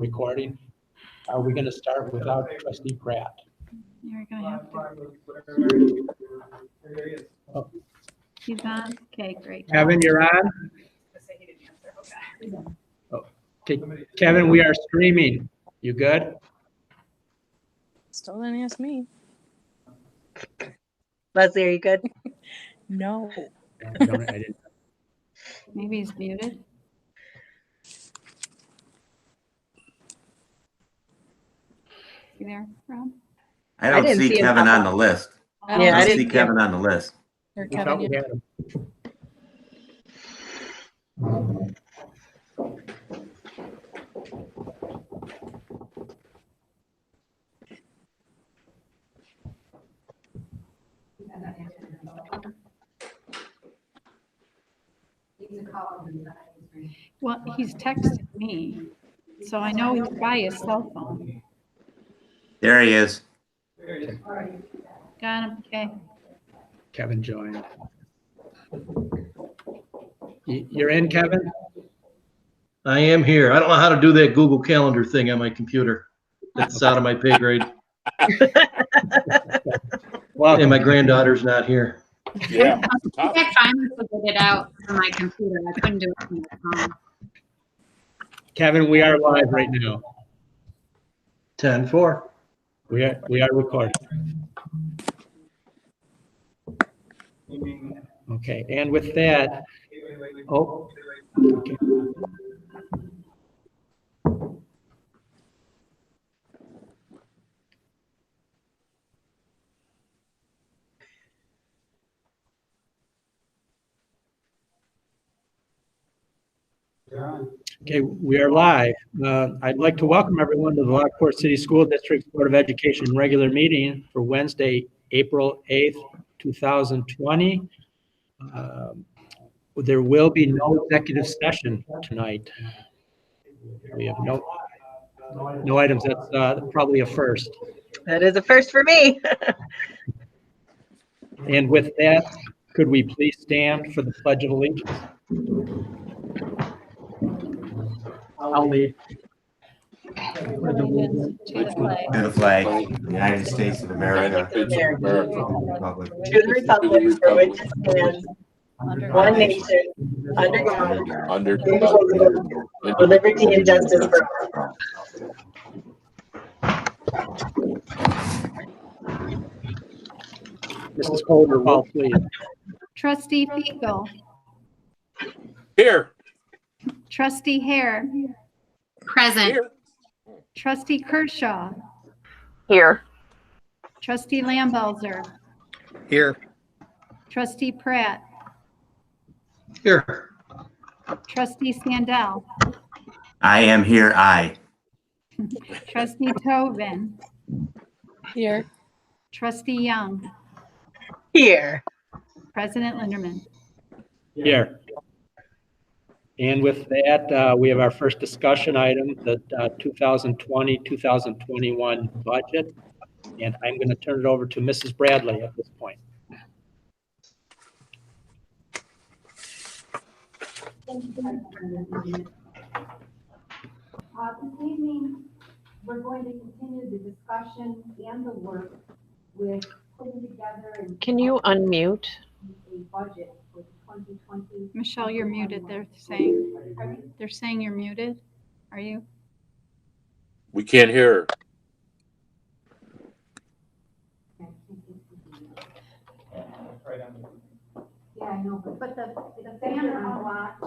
recording. Are we going to start without Trustee Pratt? You're gonna have to. Oh, He's on? Okay, great. Kevin, you're on? Oh, okay, Kevin, we are streaming. You good? Still didn't ask me. Leslie, are you good? No. I didn't. Maybe he's muted. You there, Rob? I don't didn't see see him Kevin pop on the list. I Yeah, don't I I didn't see see Kevin on the list. hear We thought Kevin we yet. had him. Well, he's texting me, so I know he's by his cell phone. There he is. Got him, okay. Kevin joined. You're in, Kevin? I am here. I don't know how to do that Google Calendar thing on my computer. That's out of my pay grade. Well, And my granddaughter's not here. Yeah. I finally figured it out on my computer. I couldn't do it on my phone. Kevin, we are live right now. 10-4. We are recording. Okay, and with that, oh, okay. Okay, we are live. I'd like to welcome everyone to the Lockport City School District Board of Education regular meeting for Wednesday, April 8th, 2020. There will be no executive session tonight. We have no items. That's probably a first. That is a first for me. And with that, could we please stand for the Pledge of Allegiance? I'll lead. Allegiance to the flag To the flag, of the United States of America. States of America. Republic. To the republic for which it stands, under one God, nation, under God, Under indivisible, with liberty and justice for all. Mrs. Holder, roll please. Trustee Fiegel, Here. Trustee Hare, Present. Here. Trustee Kershaw, Here. Trustee Lambalzer, Here. Trustee Pratt, Here. Trustee Sandell, I am here, I. Trustee Tobin, Here. Trustee Young, Here. President Linderman. Here. And with that, we have our first discussion item, the 2020-2021 budget. And I'm going to turn it over to Mrs. Bradley at this point. This evening, we're going to continue the discussion and the work with putting together and Can you unmute? a budget for the 2020. Michelle, you're muted, they're saying you're muted. Are you? We can't hear her. Yeah, I know, but the banner unblocked.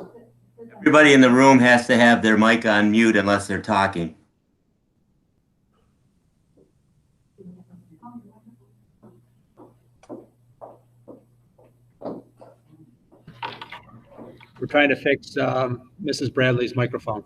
Everybody in the room has to have their mic on mute unless they're talking. We're trying to fix Mrs. Bradley's microphone.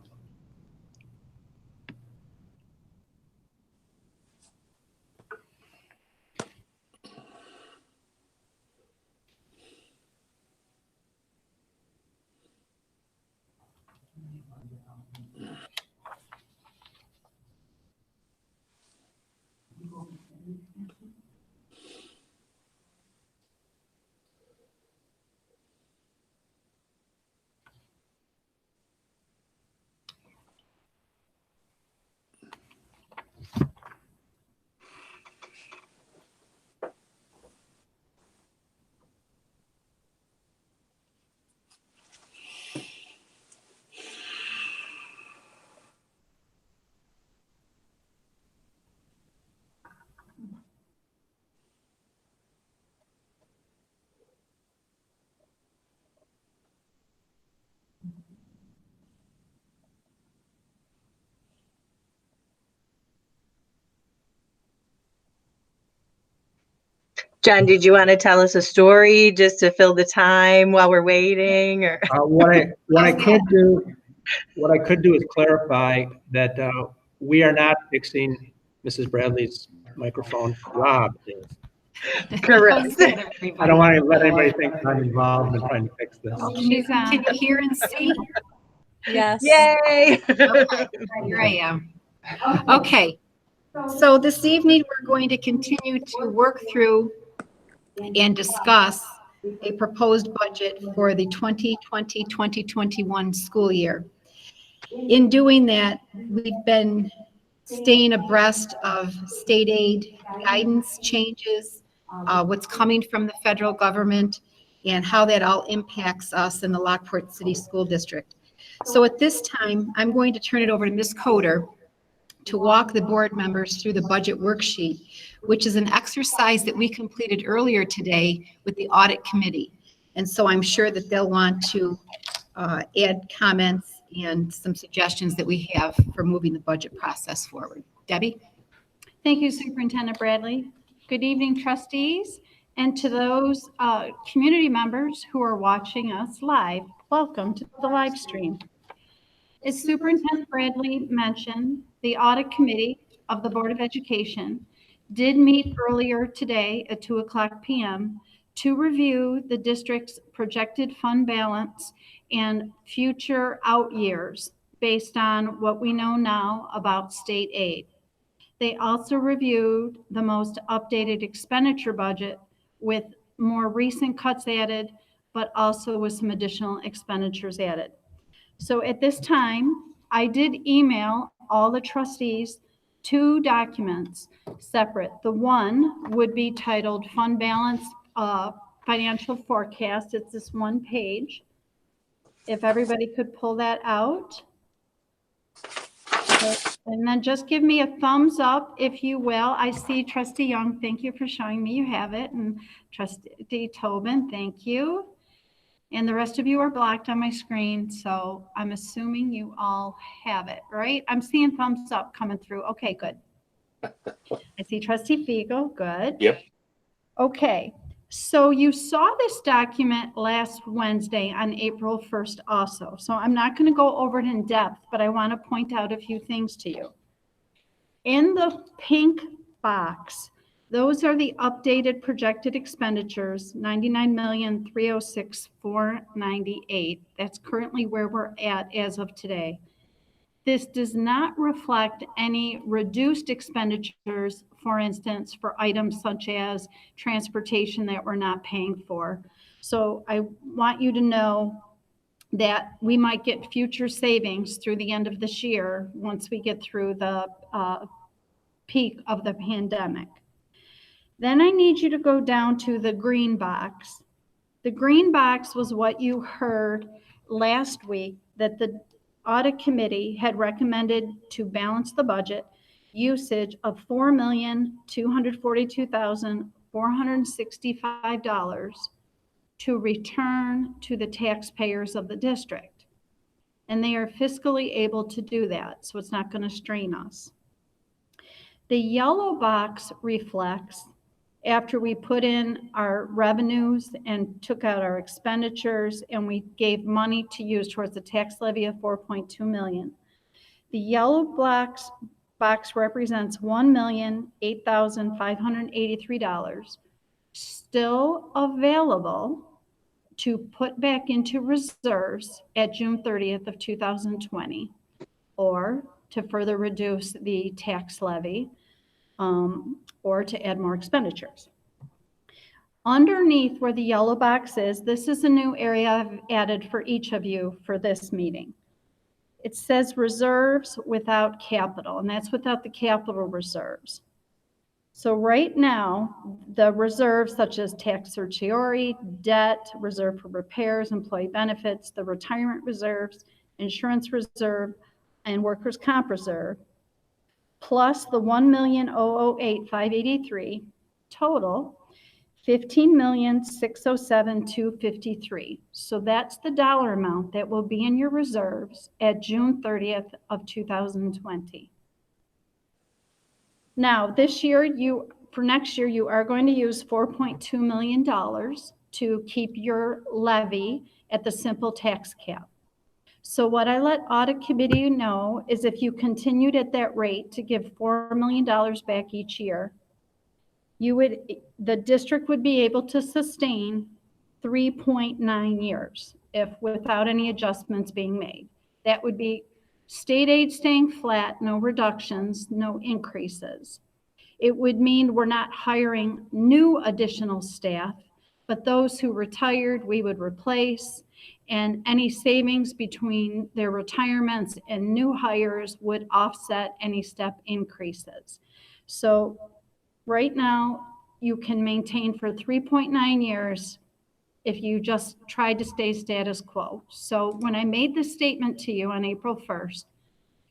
John, did you want to tell us a story just to fill the time while we're waiting, or? What I could do is clarify that we are not fixing Mrs. Bradley's microphone. Rob is. Correct. I don't want to let anybody think I'm involved in trying to fix this. She's on. Can you hear and see? Yes. Yay! Okay, here I am. Okay, so this evening, we're going to continue to work through and discuss a proposed budget for the 2020-2021 school year. In doing that, we've been staying abreast of state aid guidance changes, what's coming from the federal government, and how that all impacts us in the Lockport City School District. So at this time, I'm going to turn it over to Ms. Coder to walk the board members through the budget worksheet, which is an exercise that we completed earlier today with the audit committee. And so I'm sure that they'll want to add comments and some suggestions that we have for moving the budget process forward. Debbie? Thank you, Superintendent Bradley. Good evening, trustees, and to those community members who are watching us live. Welcome to the live stream. As Superintendent Bradley mentioned, the audit committee of the Board of Education did meet earlier today at 2:00 p.m. to review the district's projected fund balance and future out years based on what we know now about state aid. They also reviewed the most updated expenditure budget with more recent cuts added, but also with some additional expenditures added. So at this time, I did email all the trustees 2 documents separate. The one would be titled Fund Balance Financial Forecast. It's this 1 page. If everybody could pull that out. And then just give me a thumbs up, if you will. I see Trustee Young, thank you for showing me you have it. And Trustee Tobin, thank you. And the rest of you are blocked on my screen, so I'm assuming you all have it, right? I'm seeing thumbs up coming through. Okay, good. I see Trustee Fiegel, good. Yep. Okay, so you saw this document last Wednesday on April 1st also. So I'm not going to go over it in depth, but I want to point out a few things to you. In the pink box, those are the updated projected expenditures, $99,306,498. That's currently where we're at as of today. This does not reflect any reduced expenditures, for instance, for items such as transportation that we're not paying for. So I want you to know that we might get future savings through the end of this year once we get through the peak of the pandemic. Then I need you to go down to the green box. The green box was what you heard last week, that the audit committee had recommended to balance the budget usage of $4,242,465 to return to the taxpayers of the district. And they are fiscally able to do that, so it's not going to strain us. The yellow box reflects after we put in our revenues and took out our expenditures and we gave money to use towards the tax levy of $4.2 million. The yellow box represents $1,008,583 still available to put back into reserves at June 30th of 2020, or to further reduce the tax levy, or to add more expenditures. Underneath where the yellow box is, this is a new area I've added for each of you for this meeting. It says reserves without capital, and that's without the capital reserves. So right now, the reserves such as tax certiorari, debt, reserve for repairs, employee benefits, the retirement reserves, insurance reserve, and workers' comp reserve, plus the $1,008,583 total $15,607,253. So that's the dollar amount that will be in your reserves at June 30th of 2020. Now, this year, for next year, you are going to use $4.2 million to keep your levy at the simple tax cap. So what I let audit committee know is if you continued at that rate to give $4 million back each year, the district would be able to sustain 3.9 years without any adjustments being made. That would be state aid staying flat, no reductions, no increases. It would mean we're not hiring new additional staff, but those who retired, we would replace, and any savings between their retirements and new hires would offset any step increases. So right now, you can maintain for 3.9 years if you just tried to stay status quo. So when I made this statement to you on April 1st,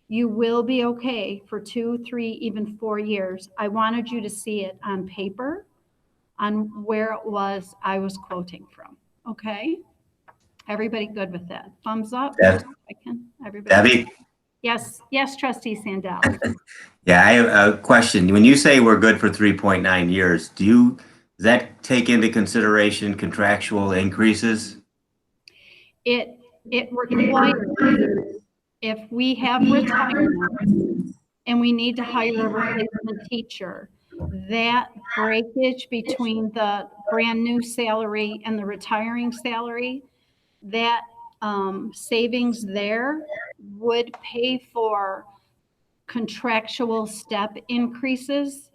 you will be okay for 2, 3, even 4 years. I wanted you to see it on paper on where it was I was quoting from, okay? Everybody good with that? Thumbs up? Deb- Everybody? Debbie? Yes, Trustee Sandell. Yeah, I have a question. When you say we're good for 3.9 years, does that take into consideration contractual increases? It requires, if we have retirement and we need to hire a replacement teacher, that breakage between the brand new salary and the retiring salary, that savings there would pay for contractual step increases.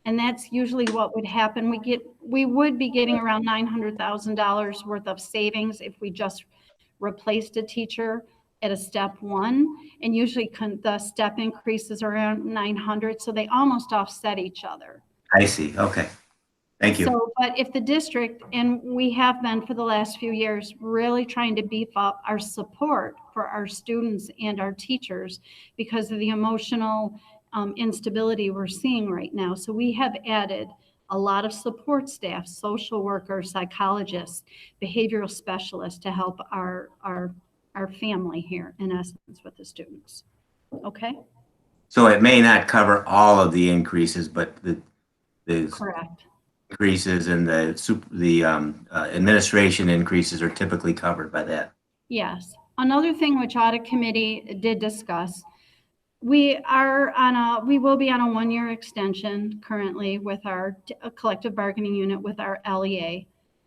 And that's usually what would happen. We would be getting around $900,000 worth of savings if we just replaced a teacher at a step 1. And usually the step increases are around 900, so they almost offset each other. I see. Okay. Thank you. So, but if the district, and we have been for the last few years, really trying to beef up our support for our students and our teachers because of the emotional instability we're seeing right now. So we have added a lot of support staff, social workers, psychologists, behavioral specialists to help our family here, in essence, with the students. Okay? So it may not cover all of the increases, but the Correct. increases and the administration increases are typically covered by that. Yes. Another thing which audit committee did discuss, we will be on a 1-year extension currently with our collective bargaining unit with our LEA.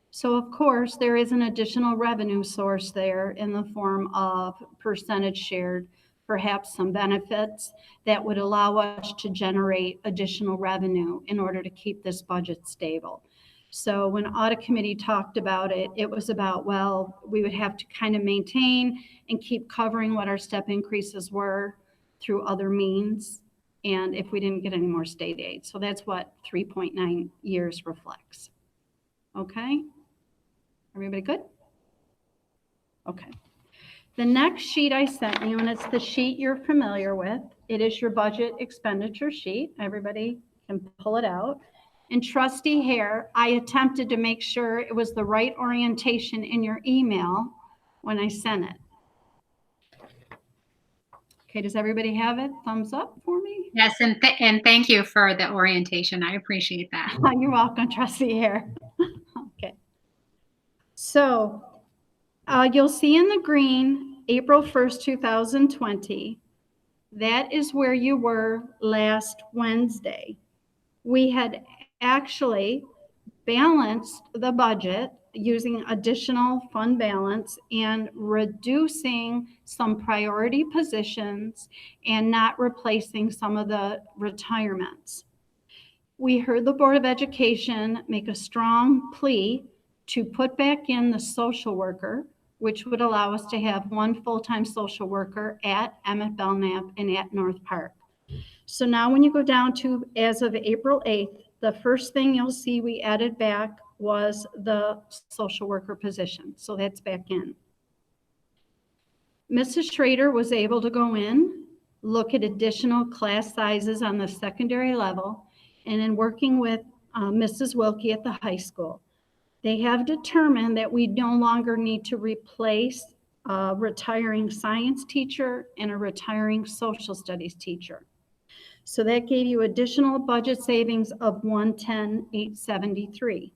So of course, there is an additional revenue source there in the form of percentage shared, perhaps some benefits that would allow us to generate additional revenue in order to keep this budget stable. So when audit committee talked about it, it was about, well, we would have to kind of maintain and keep covering what our step increases were through other means, and if we didn't get any more state aid. So that's what 3.9 years reflects. Okay? Everybody good? Okay. The next sheet I sent you, and it's the sheet you're familiar with, it is your budget expenditure sheet. Everybody can pull it out. And Trustee Hare, I attempted to make sure it was the right orientation in your email when I sent it. Okay, does everybody have it? Thumbs up for me? Yes, and thank you for the orientation. I appreciate that. You're welcome, Trustee Hare. Okay. So you'll see in the green, April 1st, 2020, that is where you were last Wednesday. We had actually balanced the budget using additional fund balance and reducing some priority positions and not replacing some of the retirements. We heard the Board of Education make a strong plea to put back in the social worker, which would allow us to have 1 full-time social worker at Emmett Belknap and at North Park. So now when you go down to, as of April 8th, the first thing you'll see we added back was the social worker position. So that's back in. Mrs. Schrader was able to go in, look at additional class sizes on the secondary level, and in working with Mrs. Wilkie at the high school. They have determined that we no longer need to replace a retiring science teacher and a retiring social studies teacher. So that gave you additional budget savings of $110,873.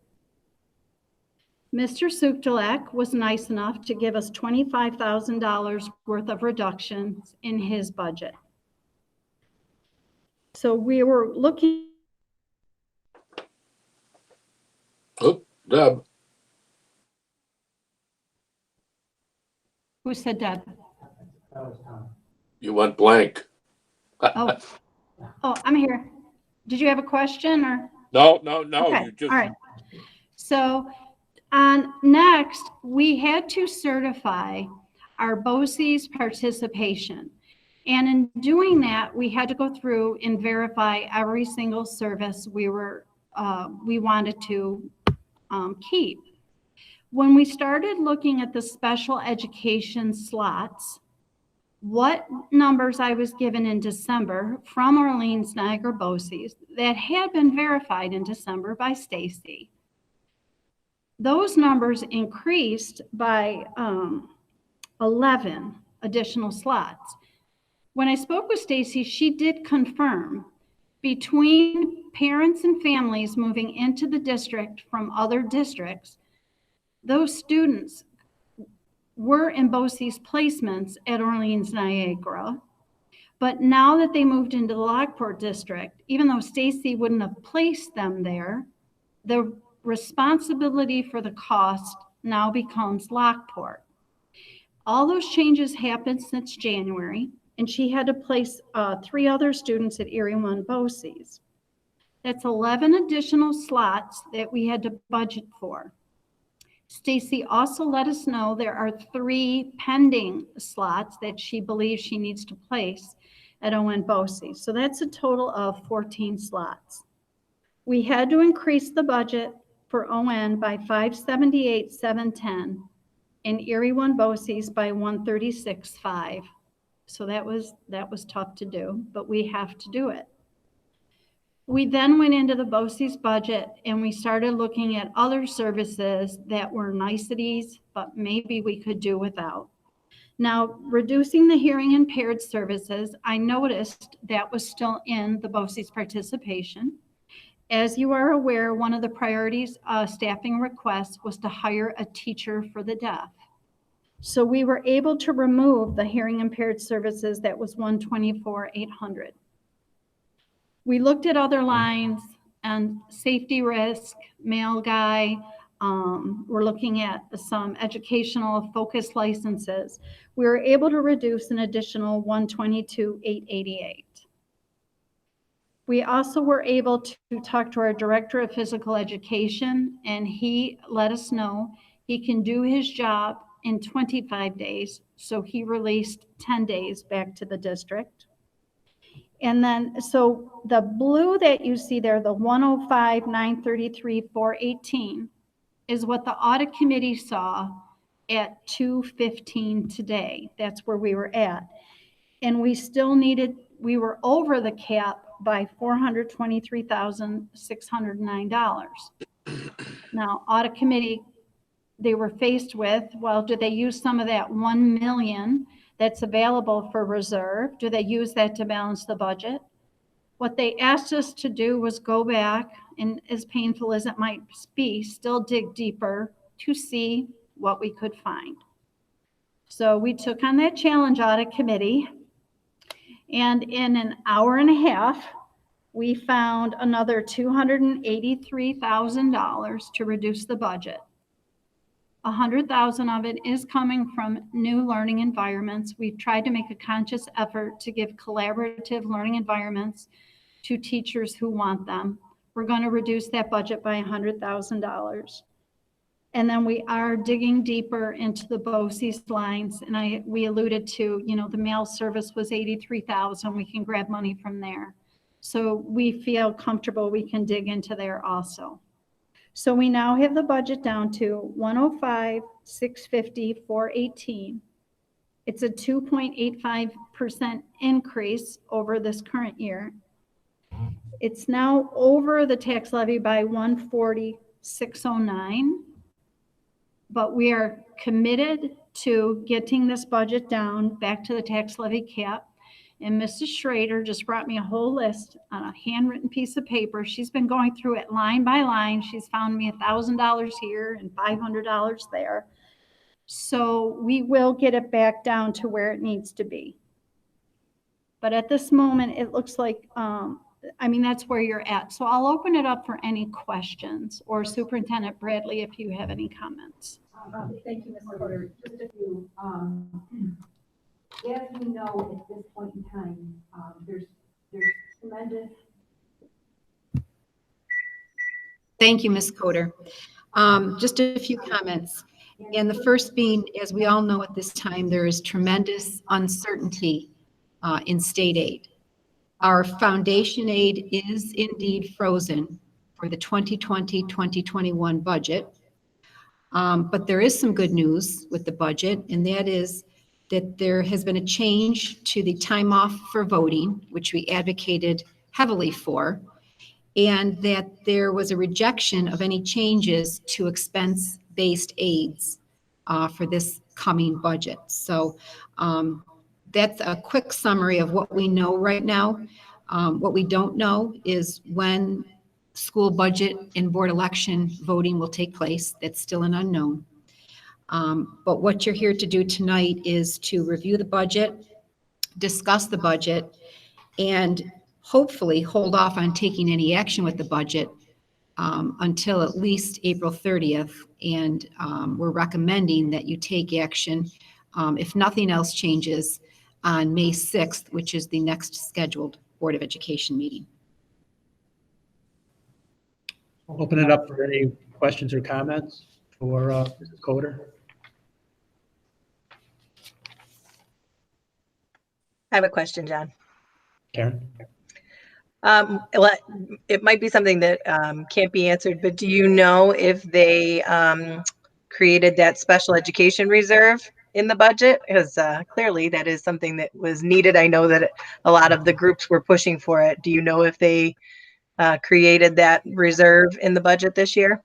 Mr. Sukdalek was nice enough to give us $25,000 worth of reductions in his budget. So we were looking. Oh, Deb, Who said Deb? you went blank. Oh, I'm here. Did you have a question or? No, Okay, you just, all right. So next, we had to certify our BOCES participation. And in doing that, we had to go through and verify every single service we wanted to keep. When we started looking at the special education slots, what numbers I was given in December from Orleans Niagara BOCES that had been verified in December by Stacy, those numbers increased by 11 additional slots. When I spoke with Stacy, she did confirm between parents and families moving into the district from other districts, those students were in BOCES placements at Orleans Niagara. But now that they moved into the Lockport district, even though Stacy wouldn't have placed them there, the responsibility for the cost now becomes Lockport. All those changes happened since January, and she had to place 3 other students at Erie One BOCES. That's 11 additional slots that we had to budget for. Stacy also let us know there are 3 pending slots that she believes she needs to place at ON BOCES. So that's a total of 14 slots. We had to increase the budget for ON by $578,710 and Erie One BOCES by $136,500. So that was tough to do, but we have to do it. We then went into the BOCES budget and we started looking at other services that were niceties, but maybe we could do without. Now, reducing the hearing impaired services, I noticed that was still in the BOCES participation. As you are aware, one of the priorities staffing requests was to hire a teacher for the deaf. So we were able to remove the hearing impaired services that was $124,800. We looked at other lines and safety risk, mail guy. We're looking at some educational focus licenses. We were able to reduce an additional $122,888. We also were able to talk to our director of physical education, and he let us know he can do his job in 25 days. So he released 10 days back to the district. And then, so the blue that you see there, the 105,933,418 is what the audit committee saw at 2:15 today. That's where we were at. And we still needed, we were over the cap by $423,609. Now, audit committee, they were faced with, well, do they use some of that 1 million that's available for reserve? Do they use that to balance the budget? What they asked us to do was go back, and as painful as it might be, still dig deeper to see what we could find. So we took on that challenge, audit committee, and in an hour and a half, we found another $283,000 to reduce the budget. 100,000 of it is coming from new learning environments. We've tried to make a conscious effort to give collaborative learning environments to teachers who want them. We're going to reduce that budget by $100,000. And then we are digging deeper into the BOCES lines. And we alluded to, the mail service was $83,000. We can grab money from there. So we feel comfortable we can dig into there also. So we now have the budget down to 105,650, 418. It's a 2.85% increase over this current year. It's now over the tax levy by 140,609. But we are committed to getting this budget down back to the tax levy cap. And Mrs. Schrader just brought me a whole list on a handwritten piece of paper. She's been going through it line by line. She's found me $1,000 here and $500 there. So we will get it back down to where it needs to be. But at this moment, it looks like, that's where you're at. So I'll open it up for any questions, or Superintendent Bradley, if you have any comments. Thank you, Ms. Porter. Just a few. As we know, at this point in time, there's tremendous. Thank you, Ms. Coder. Just a few comments. And the first being, as we all know at this time, there is tremendous uncertainty in state aid. Our foundation aid is indeed frozen for the 2020-2021 budget. But there is some good news with the budget, and that is that there has been a change to the time off for voting, which we advocated heavily for, and that there was a rejection of any changes to expense-based aids for this coming budget. So that's a quick summary of what we know right now. What we don't know is when school budget and board election voting will take place. That's still an unknown. But what you're here to do tonight is to review the budget, discuss the budget, and hopefully hold off on taking any action with the budget until at least April 30th. And we're recommending that you take action, if nothing else changes, on May 6th, which is the next scheduled Board of Education meeting. I'll open it up for any questions or comments for Mrs. Coder. I have a question, John. Karen? Well, it might be something that can't be answered, but do you know if they created that special education reserve in the budget? Because clearly that is something that was needed. I know that a lot of the groups were pushing for it. Do you know if they created that reserve in the budget this year?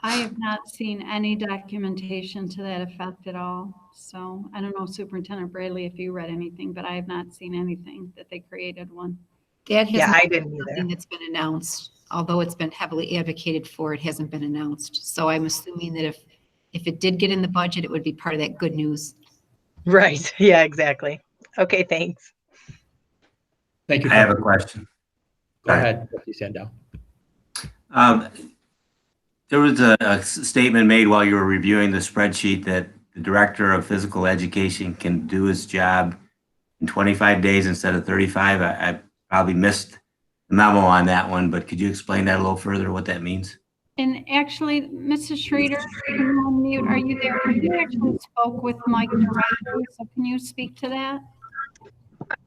I have not seen any documentation to that effect at all. So I don't know, Superintendent Bradley, if you read anything, but I have not seen anything that they created one. That has Yeah, I not been didn't something either. that's been announced, although it's been heavily advocated for, it hasn't been announced. So I'm assuming that if it did get in the budget, it would be part of that good news. Right. Yeah, exactly. Okay, thanks. Thank you. I have a question. Go ahead, Trustee Sandell. There was a statement made while you were reviewing the spreadsheet that the director of physical education can do his job in 25 days instead of 35. I probably missed the memo on that one, but could you explain that a little further, what that means? And actually, Mrs. Schrader, can you unmute? Are you there? You actually spoke with Mike directly, so can you speak to that?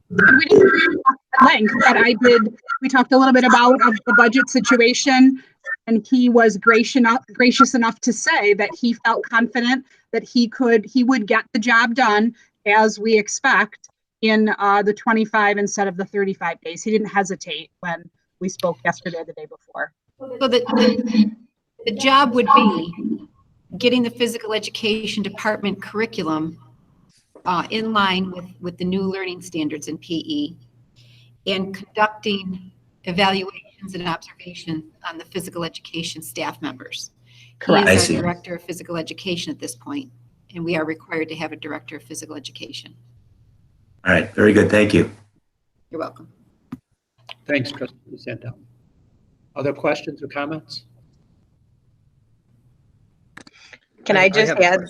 We didn't really talk at length, but we talked a little bit about the budget situation, and he was gracious enough to say that he felt confident that he would get the job done as we expect in the 25 instead of the 35 days. He didn't hesitate when we spoke yesterday or the day before. So the job would be getting the physical education department curriculum in line with the new learning standards in PE, and conducting evaluations and observations on the physical education staff members. Correct. He is our director of physical education at this point, and we are required to have a director of physical education. All right, very good. Thank you. You're welcome. Thanks, Trustee Sandell. Other questions or comments? Can I just add?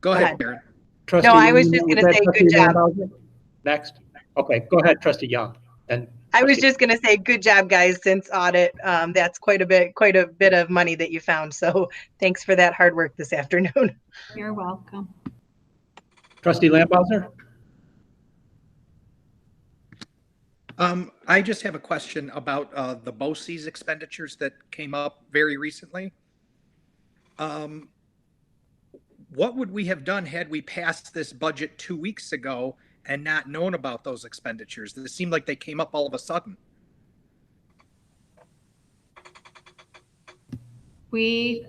Go ahead. ahead, Karen. Trustee, No, I was just going to say good job. Next. Okay, go ahead, Trustee Young. And I was just going to say good job, guys, since audit. That's quite a bit of money that you found. So thanks for that hard work this afternoon. You're welcome. Trustee Lampauser? I just have a question about the BOCES expenditures that came up very recently. What would we have done had we passed this budget 2 weeks ago and not known about those expenditures? It seemed like they came up all of a sudden. We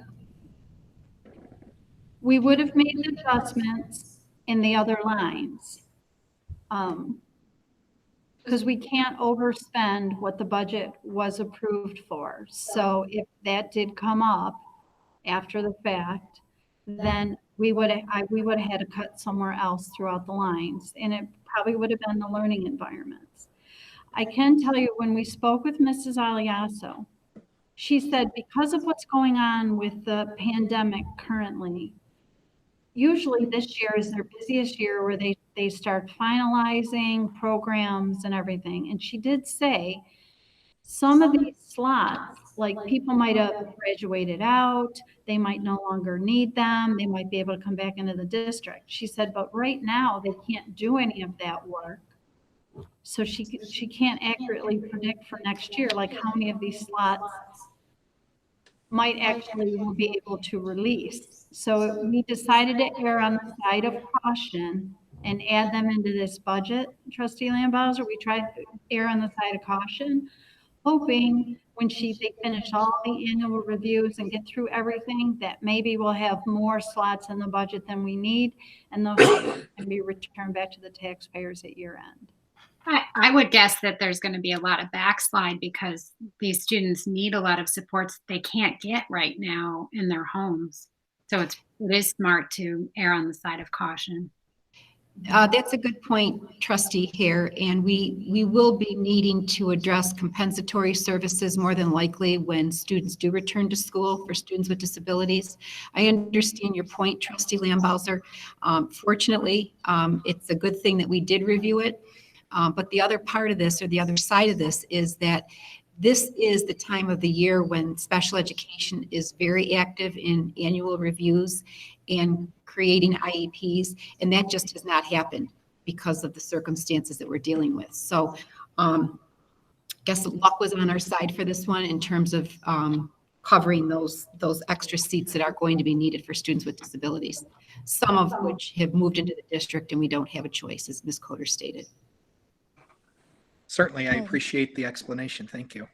would have made adjustments in the other lines. Because we can't overspend what the budget was approved for. So if that did come up after the fact, then we would have had to cut somewhere else throughout the lines, and it probably would have been the learning environments. I can tell you, when we spoke with Mrs. Aliasso, she said because of what's going on with the pandemic currently, usually this year is their busiest year where they start finalizing programs and everything. And she did say some of these slots, like people might have graduated out, they might no longer need them, they might be able to come back into the district. She said, but right now they can't do any of that work. So she can't accurately predict for next year, like how many of these slots might actually will be able to release. So we decided to err on the side of caution and add them into this budget, Trustee Lambauser. We tried to err on the side of caution, hoping when they finish all the annual reviews and get through everything, that maybe we'll have more slots in the budget than we need, and those can be returned back to the taxpayers at year end. I would guess that there's going to be a lot of backslide because these students need a lot of supports they can't get right now in their homes. So it is smart to err on the side of caution. That's a good point, Trustee Hare, and we will be needing to address compensatory services more than likely when students do return to school for students with disabilities. I understand your point, Trustee Lambauser. Fortunately, it's a good thing that we did review it. But the other part of this, or the other side of this, is that this is the time of the year when special education is very active in annual reviews and creating IEPs, and that just has not happened because of the circumstances that we're dealing with. So I guess luck was on our side for this one in terms of covering those extra seats that are going to be needed for students with disabilities, some of which have moved into the district and we don't have a choice, as Ms. Coder stated. Certainly, I appreciate the explanation. Thank you.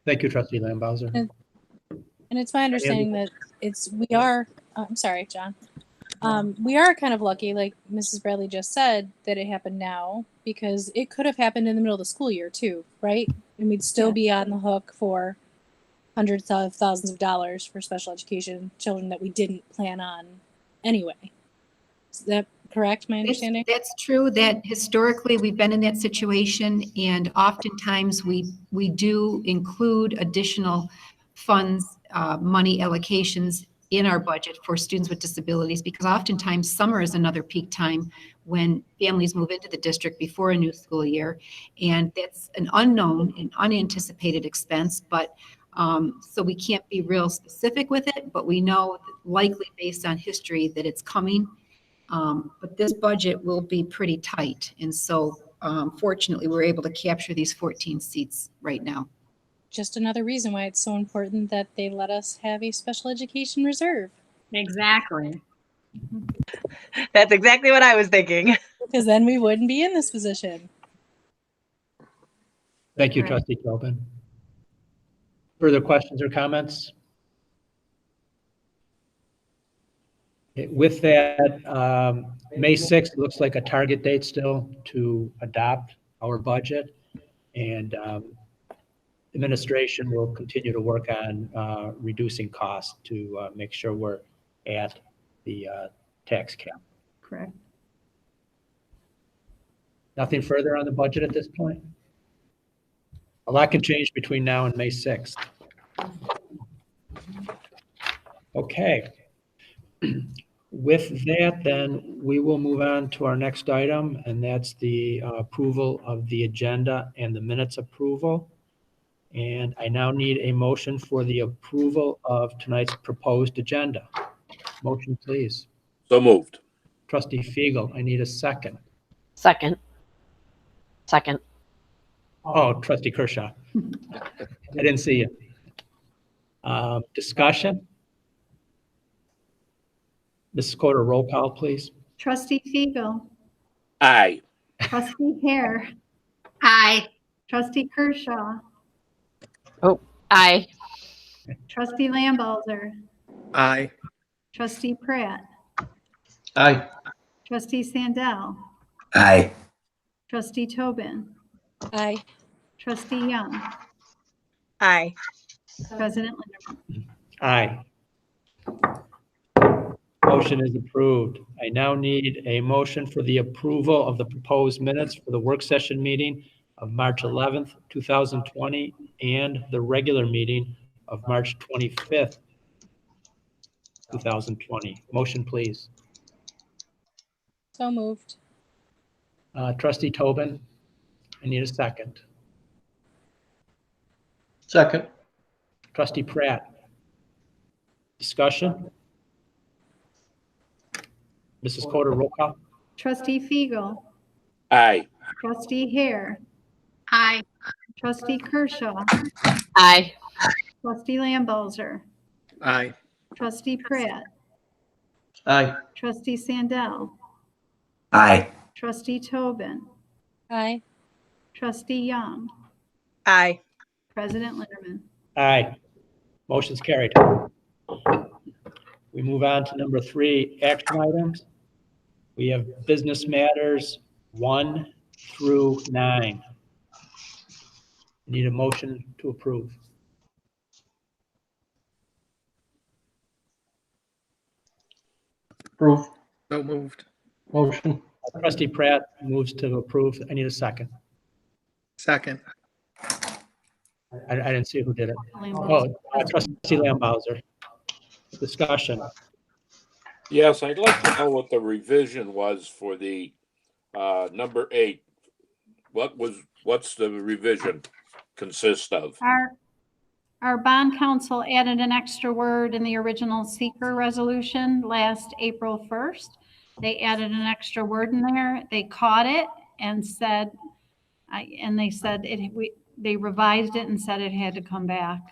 Thank you, Trustee Lambauser. And it's my understanding that we are, I'm sorry, John. We are kind of lucky, like Mrs. Bradley just said, that it happened now, because it could have happened in the middle of the school year too, right? And we'd still be on the hook for hundreds of thousands of dollars for special education children that we didn't plan on anyway. Is that correct, my understanding? That's true, that historically we've been in that situation, and oftentimes we do include additional funds, money allocations in our budget for students with disabilities, because oftentimes summer is another peak time when families move into the district before a new school year, and that's an unknown and unanticipated expense. But so we can't be real specific with it, but we know likely based on history that it's coming. But this budget will be pretty tight. And so fortunately, we're able to capture these 14 seats right now. Just another reason why it's so important that they let us have a special education reserve. Exactly. That's exactly what I was thinking. Because then we wouldn't be in this position. Thank you, Trustee Tobin. Further questions or comments? With that, May 6th looks like a target date still to adopt our budget, and administration will continue to work on reducing costs to make sure we're at the tax cap. Correct. Nothing further on the budget at this point? A lot can change between now and May 6th. Okay. With that, then, we will move on to our next item, and that's the approval of the agenda and the minutes approval. And I now need a motion for the approval of tonight's proposed agenda. Motion, please. So moved. Trustee Fiegel, I need a second. Second. Oh, Trustee Kershaw. I didn't see you. Discussion? Mrs. Coder, roll call, please. Trustee Fiegel, Aye. Trustee Hare, Aye. Trustee Kershaw, Aye. Trustee Lambalzer, Aye. Trustee Pratt, Aye. Trustee Sandell, Aye. Trustee Tobin, Aye. Trustee Young, Aye. President Linderman. Aye. Motion is approved. I now need a motion for the approval of the proposed minutes for the work session meeting of March 11th, 2020, and the regular meeting of March 25th, 2020. Motion, please. So moved. Trustee Tobin, I need a second. Second. Trustee Pratt. Discussion? Mrs. Coder, roll call. Trustee Fiegel, Aye. Trustee Hare, Aye. Trustee Kershaw, Aye. Trustee Lambalzer, Aye. Trustee Pratt, Aye. Trustee Sandell, Aye. Trustee Tobin, Aye. Trustee Young, Aye. President Linderman. Aye. Motion's carried. We move on to number 3, action items. We have business matters 1 through 9. Need a motion to approve. Approve. So moved. Motion. Trustee Pratt moves to approve. I need a second. Second. I didn't see who did it. Lambalzer. Oh, Trustee Lambalzer. Discussion. Yes, I'd like to know what the revision was for the number 8. What's the revision consist of? Our bond council added an extra word in the original seeker resolution last April 1st. They added an extra word in there. They caught it and said, they revised it and said it had to come back.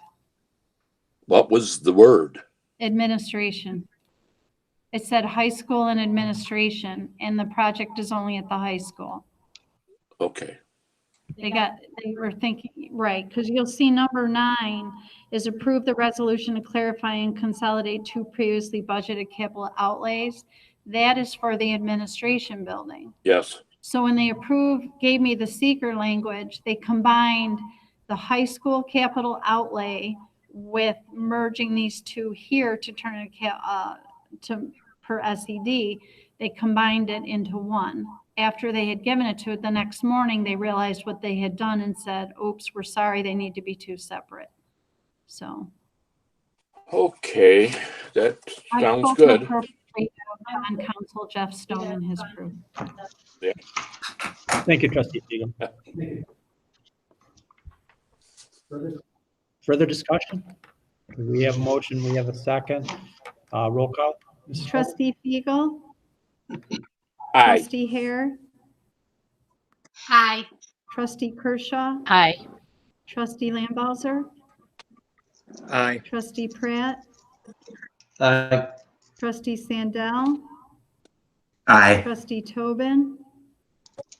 What was the word? Administration. It said high school and administration, and the project is only at the high school. Okay. They were thinking, right, because you'll see number 9 is approve the resolution to clarify and consolidate 2 previously budgeted capital outlays. That is for the administration building. Yes. So when they gave me the seeker language, they combined the high school capital outlay with merging these 2 here to turn it per SED. They combined it into one. After they had given it to it, the next morning, they realized what they had done and said, oops, we're sorry, they need to be 2 separate. So. Okay, that sounds good. On Council Jeff Stone and his crew. Yeah. Thank you, Trustee Fiegel. Further discussion? We have a motion. We have a second. Roll call. Mrs. Trustee Fiegel, Aye. Trustee Hare, Aye. Trustee Kershaw, Aye. Trustee Lambalzer, Aye. Trustee Pratt, Aye. Trustee Sandell, Aye. Trustee Tobin,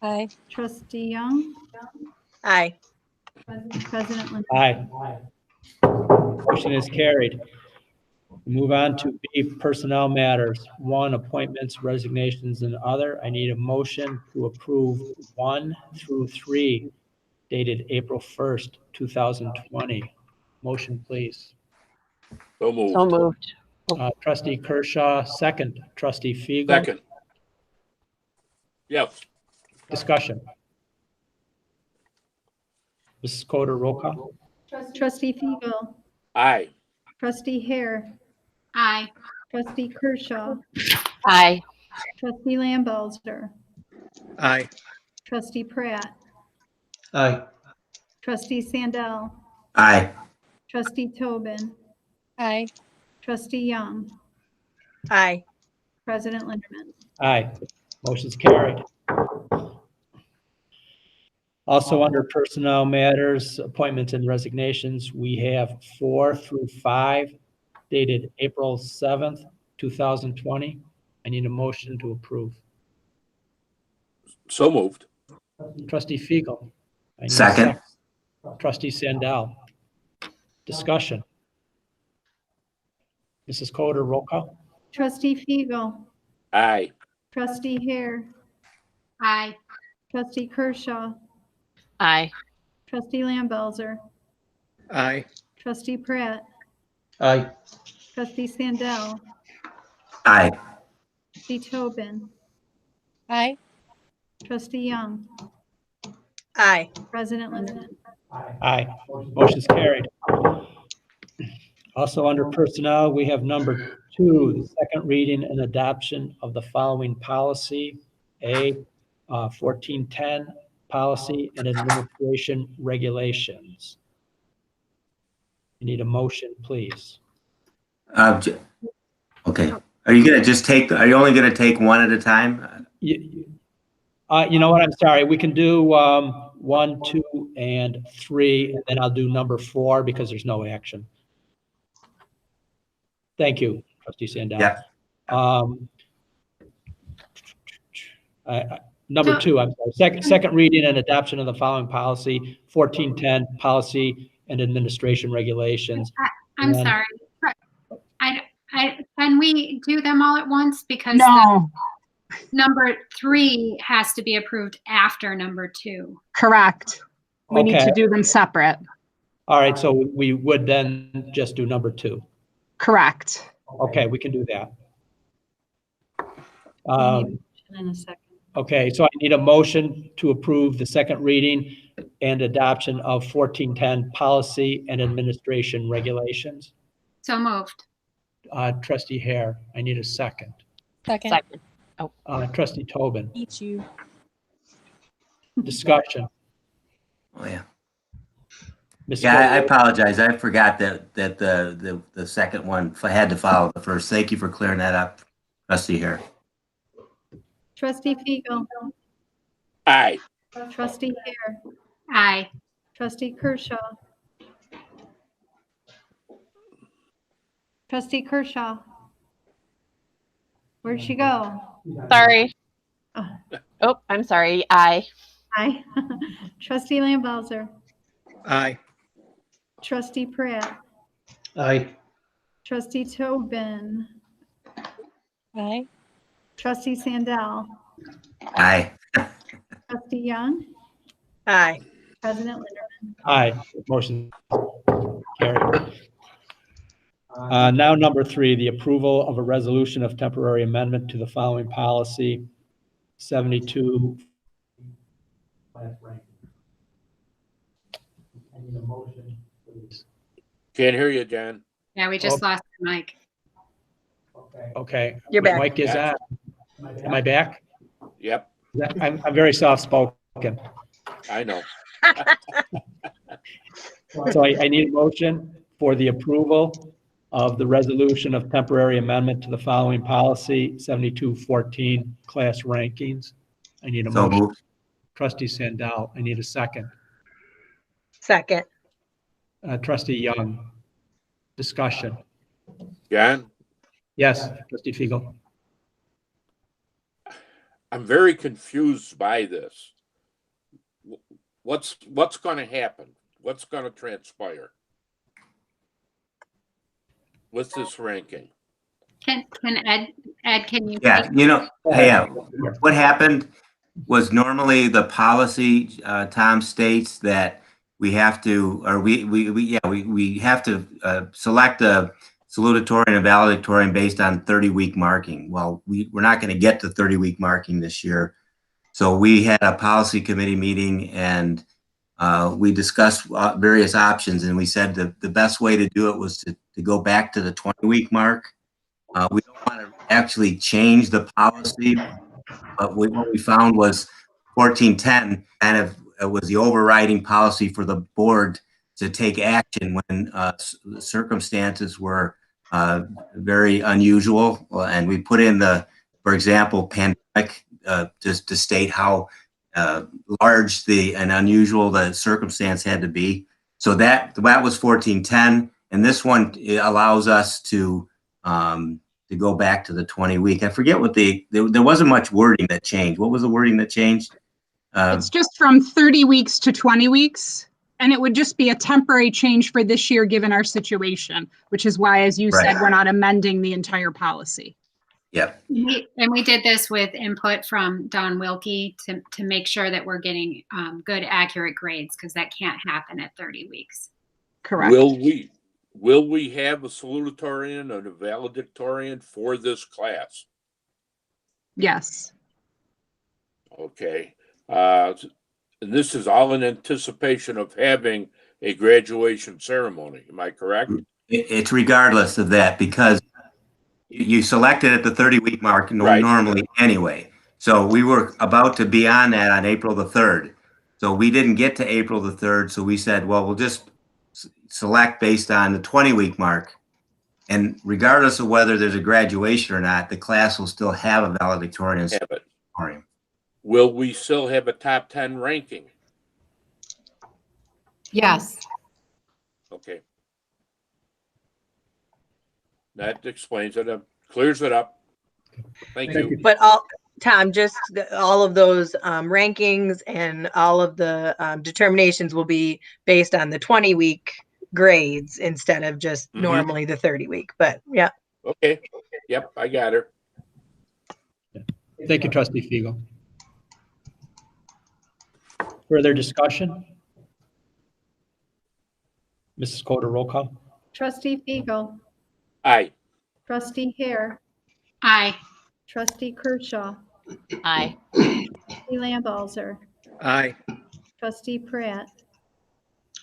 Aye. Trustee Young, Aye. President Linderman. Aye. Motion is carried. We move on to B, personnel matters. 1, appointments, resignations, and other. I need a motion to approve 1 through 3 dated April 1st, 2020. Motion, please. So moved. So moved. Trustee Kershaw, second. Trustee Fiegel. Second. Yes. Discussion. Mrs. Coder, roll call. Trustee Fiegel, Aye. Trustee Hare, Aye. Trustee Kershaw, Aye. Trustee Lambalzer, Aye. Trustee Pratt, Aye. Trustee Sandell, Aye. Trustee Tobin, Aye. Trustee Young, Aye. President Linderman. Aye. Motion's carried. Also under personnel matters, appointments and resignations, we have 4 through 5 dated April 7th, 2020. I need a motion to approve. So moved. Trustee Fiegel. I need a Second. Trustee Sandell. Discussion. Mrs. Coder, roll call. Trustee Fiegel, Aye. Trustee Hare, Aye. Trustee Kershaw, Aye. Trustee Lamb-Belzer, Aye. Trustee Pratt, Aye. Trustee Sandell, Aye. Trustee Tobin, Aye. Trustee Young, Aye. President Linderman. Aye. Motion's carried. Also under personnel, we have number 2, the second reading and adoption of the following policy. 1410 policy and administration regulations. You need a motion, please. Okay. Are you gonna just take? Are you only gonna take one at a time? You know what? I'm sorry. We can do 1, 2, and 3, and then I'll do number 4 because there's no action. Thank you, Trustee Sandell. Yeah. Number 2, I'm sorry. Second reading and adoption of the following policy, 1410 policy and administration regulations. I'm And- sorry. Can we do them all at once? Because No, number 3 has to be approved after number 2. correct. We need Okay. to do them separate. All right, so we would then just do number 2. Correct. Okay, we can do that. In a second. Okay, so I need a motion to approve the second reading and adoption of 1410 policy and administration regulations. So moved. Trustee Hare, I need a second. Second. Second. Trustee Tobin, Eat you. discussion. Oh yeah. Ms. Yeah, I Coder, apologize. I forgot that the second one had to follow the first. Thank you for clearing that up, Trustee Hare. Trustee Fiegel, Aye. Trustee Hare, Aye. Trustee Kershaw, Trustee Kershaw. Where'd she go? Sorry. Oh. Oh, I'm sorry. Aye. Aye. Trustee Lamb-Belzer, Aye. Trustee Pratt, Aye. Trustee Tobin, Aye. Trustee Sandell, Aye. Trustee Young, Aye. President Linderman. aye, motion carried. Now number 3, the approval of a resolution of temporary amendment to the following policy, 72. I need a motion, please. Can't hear you, John. Yeah, we just lost the mic. Okay. You're back. Mike is on. Am I back? Yep, I'm very soft-spoken. I know. So I need a motion for the approval of the resolution of temporary amendment to the following policy, 7214, class rankings. I need a So motion. moved. Trustee Sandell, I need a second. Second. Trustee Young, discussion. John, Yes, Trustee Fiegel. I'm very confused by this. What's going to happen? What's going to transpire with this ranking? Can Ed, can you? Yeah, you know, hey, what happened was normally the policy, Tom states that we have to, or we have to select a salutatory and a valedictorian based on 30-week marking. Well, we're not going to get to 30-week marking this year. So we had a policy committee meeting and we discussed various options, and we said the best way to do it was to go back to the 20-week mark. We don't want to actually change the policy, but what we found was 1410 kind of was the overriding policy for the board to take action when circumstances were very unusual. And we put in for example, pandemic, just to state how large and unusual the circumstance had to be. So that was 1410, and this one allows us to go back to the 20-week. I forget what there wasn't much wording that changed. What was the wording that changed? It's just from 30 weeks to 20 weeks. And it would just be a temporary change for this year, given our situation, which is why, as you Right. said, we're not amending the entire policy. Yep. And we did this with input from Don Wilkie to make sure that we're getting good, accurate grades, because that can't happen at 30 weeks. Correct. Will we have a salutatorian and a valedictorian for this class? Yes. Okay. And this is all in anticipation of having a graduation ceremony. Am I correct? It's regardless of that, because you selected at the 30-week mark Right. normally anyway. So we were about to be on that on April the 3rd. So we didn't get to April the 3rd. So we said, well, we'll just select based on the 20-week mark. And regardless of whether there's a graduation or not, the class will still have a valedictorian. Have it. Will we still have a top 10 ranking? Yes. Okay. That explains it, clears it up. Thank you. But Tom, just all of those rankings and all of the determinations will be based on the 20-week grades instead of just normally the 30-week. But yeah. Okay. Yep, I got her. Thank you, Trustee Fiegel. Further discussion? Mrs. Coder, roll call. Trustee Fiegel, Aye. Trustee Hare, Aye. Trustee Kershaw, Aye. Trustee Lambalzer, Aye. Trustee Pratt,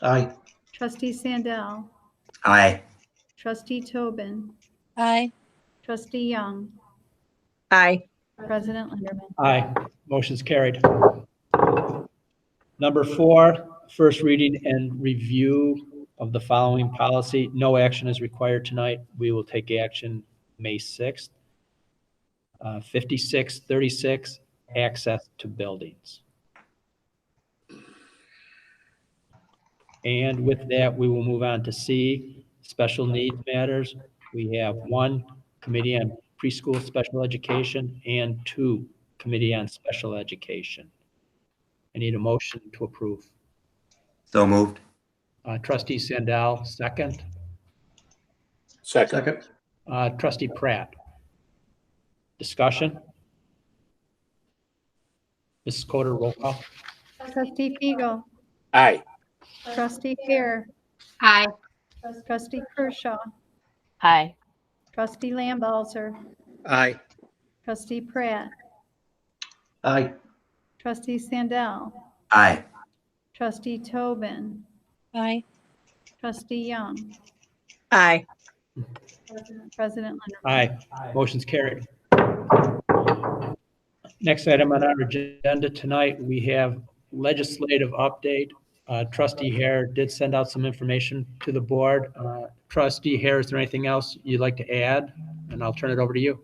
Aye. Trustee Sandell, Aye. Trustee Tobin, Aye. Trustee Young, Aye. President Linderman. Aye. Motion's carried. Number 4, first reading and review of the following policy. No action is required tonight. We will take action May 6th. 5636, access to buildings. And with that, we will move on to C, special needs matters. We have 1, Committee on Preschool Special Education, and 2, Committee on Special Education. I need a motion to approve. So moved. Trustee Sandell, second. Second. Trustee Pratt. Discussion? Mrs. Coder, roll call. Trustee Fiegel, Aye. Trustee Hare, Aye. Trustee Kershaw, Aye. Trustee Lambalzer, Aye. Trustee Pratt, Aye. Trustee Sandell, Aye. Trustee Tobin, Aye. Trustee Young, Aye. President Linderman. Aye. Motion's carried. Next item on our agenda tonight, we have legislative update. Trustee Hare did send out some information to the board. Trustee Hare, is there anything else you'd like to add? And I'll turn it over to you.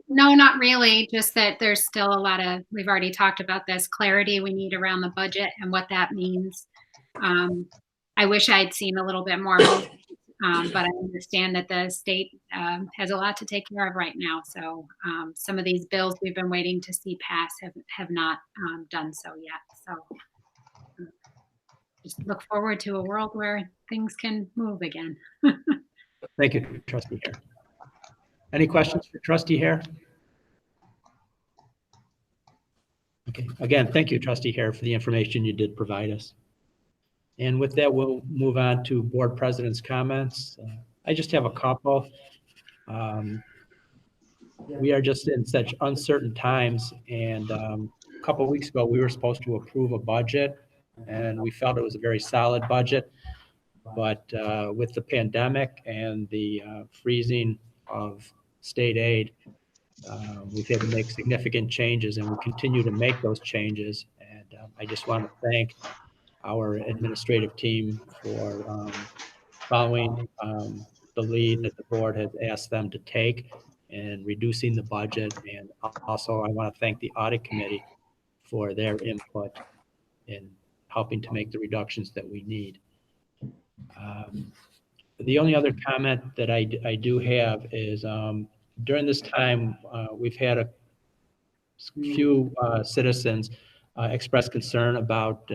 No, not really. Just that there's still a lot of, we've already talked about this, clarity we need around the budget and what that means. I wish I'd seen a little bit more, but I understand that the state has a lot to take care of right now. So some of these bills we've been waiting to see pass have not done so yet. So just look forward to a world where things can move again. Thank you, Trustee Hare. Any questions for Trustee Hare? Okay, again, thank you, Trustee Hare, for the information you did provide us. And with that, we'll move on to board president's comments. I just have a couple. We are just in such uncertain times, and a couple of weeks ago, we were supposed to approve a budget, and we felt it was a very solid budget. But with the pandemic and the freezing of state aid, we've had to make significant changes, and we continue to make those changes. And I just want to thank our administrative team for following the lead that the board has asked them to take and reducing the budget. And also, I want to thank the audit committee for their input in helping to make the reductions that we need. The only other comment that I do have is during this time, we've had citizens expressed concern about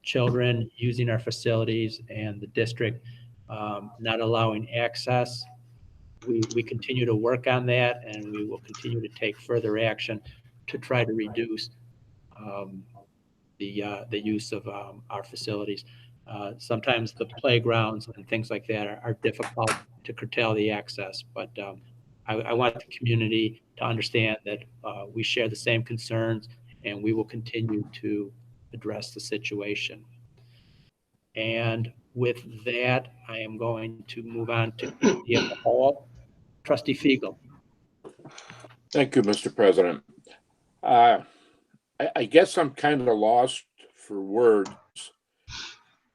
children using our facilities and the district not allowing access. We continue to work on that, and we will continue to take further action to try to reduce the use of our facilities. Sometimes the playgrounds and things like that are difficult to curtail the access, but I want the community to understand that we share the same concerns, and we will continue to address the situation. And with that, I am going to move on to committee of the whole. Trustee Fiegel. Thank you, Mr. President. I guess I'm kind of lost for words